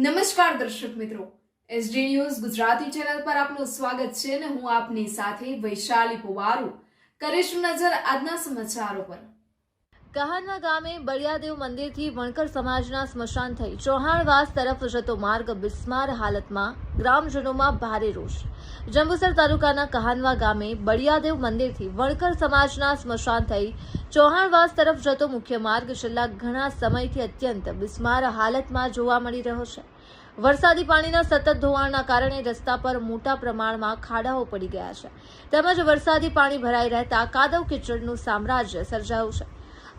નમસ્કાર દર્શક મિત્રો, એસડી ન્યૂઝ ગુજરાતી ચેનલ પર આપનું સ્વાગત છે અને હું આપની સાથે વૈશાલી પુવારુ કરીશું નજર આજના સમાચારો પર। કહાનવા ગામે બળિયાદેવ મંદિરથી વણકર સમાજના સ્મશાન થઈ ચૌહાણવાસ તરફ જતો માર્ગ બિસ્માર હાલતમાં, ગ્રામજનોમાં ભારે રોષ। જંબુસર તાલુકાના કહાનવા ગામે બળિયાદેવ મંદિરથી વણકર સમાજના સ્મશાન થઈ ચૌહાણવાસ તરફ જતો મુખ્ય માર્ગ છેલ્લા ઘણા સમયથી અત્યંત બિસ્માર હાલતમાં જોવા મળી રહ્યો છે। વરસાદી પાણીના સતત ધોવાણના કારણે રસ્તા પર મોટા પ્રમાણમાં ખાડાઓ પડી ગયા છે, તેમજ વરસાદી પાણી ભરાઈ રહેતા કાદવ કીચડનું સામ્રાજ્ય સર્જાયું છે।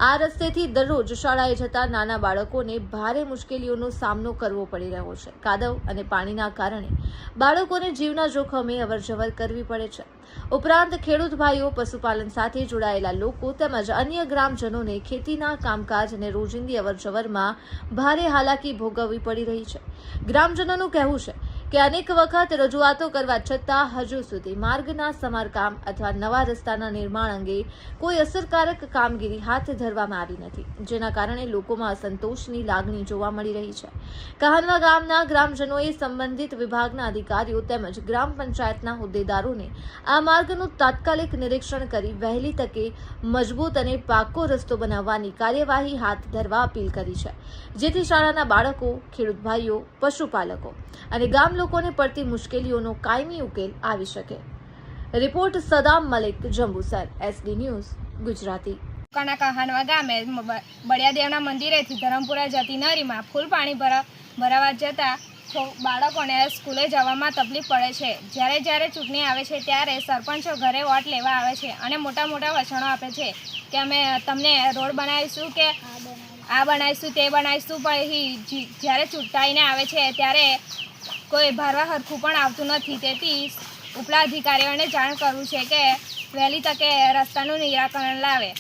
આ રસ્તેથી દરરોજ શાળાએ જતા નાના બાળકોને ભારે મુશ્કેલીઓનો સામનો કરવો પડી રહ્યો છે। કાદવ અને પાણીના કારણે બાળકોને જીવના જોખમે અવરજવર કરવી પડે છે। ઉપરાંત ખેડૂત ભાઈઓ, પશુપાલન સાથે જોડાયેલા લોકો તેમજ અન્ય ગ્રામજનોને ખેતીના કામકાજ અને રોજિંદી અવરજવરમાં ભારે હાલાકી ભોગવવી પડી રહી છે। ગ્રામજનોનું કહેવું છે કે અનેક વખત રજૂઆતો કરવા છતાં હજુ સુધી માર્ગના સમારકામ અથવા નવા રસ્તાના નિર્માણ અંગે કોઈ અસરકારક કામગીરી હાથ ધરવામાં આવી નથી, જેના કારણે લોકોમાં અસંતોષની લાગણી જોવા મળી રહી છે। કહાનવા ગામના ગ્રામજનોએ સંબંધિત વિભાગના અધિકારીઓ તેમજ ગ્રામ પંચાયતના હોદ્દેદારોને આ માર્ગનું તાત્કાલિક નિરીક્ષણ કરી વહેલી તકે મજબૂત અને પાકો રસ્તો બનાવવાની કાર્યવાહી હાથ ધરવા અપીલ કરી છે, જેથી શાળાના બાળકો, ખેડૂત ભાઈઓ, પશુપાલકો અને ગામ લોકોને પડતી મુશ્કેલીઓનો કાયમી ઉકેલ આવી શકે। Report Saddam Malik, Jambusar, SD news Gujarati. Kahanva ગામે બળિયાદેવના મંદિરેથી ધરમપુરા જતી નદીમાં ફૂલ પાણી ભરાવા જતા બાળકોને સ્કૂલે જવામાં તકલીફ પડે છે। જ્યારે ચૂંટણી આવે છે ત્યારે સરપંચો ઘરે વોટ લેવા આવે છે અને મોટા મોટા વચનો આપે છે કે અમે તમને રોડ બનાવીશું, કે આ બનાવીશું, તે બનાવીશું, પણ જ્યારે ચૂંટાઈને આવે છે ત્યારે કોઈ ભારવા હરખું પણ આવતું નથી। તેથી ઉપલા અધિકારીઓને જાણ કરવું છે કે વહેલી તકે રસ્તાનું નિરાકરણ લાવે।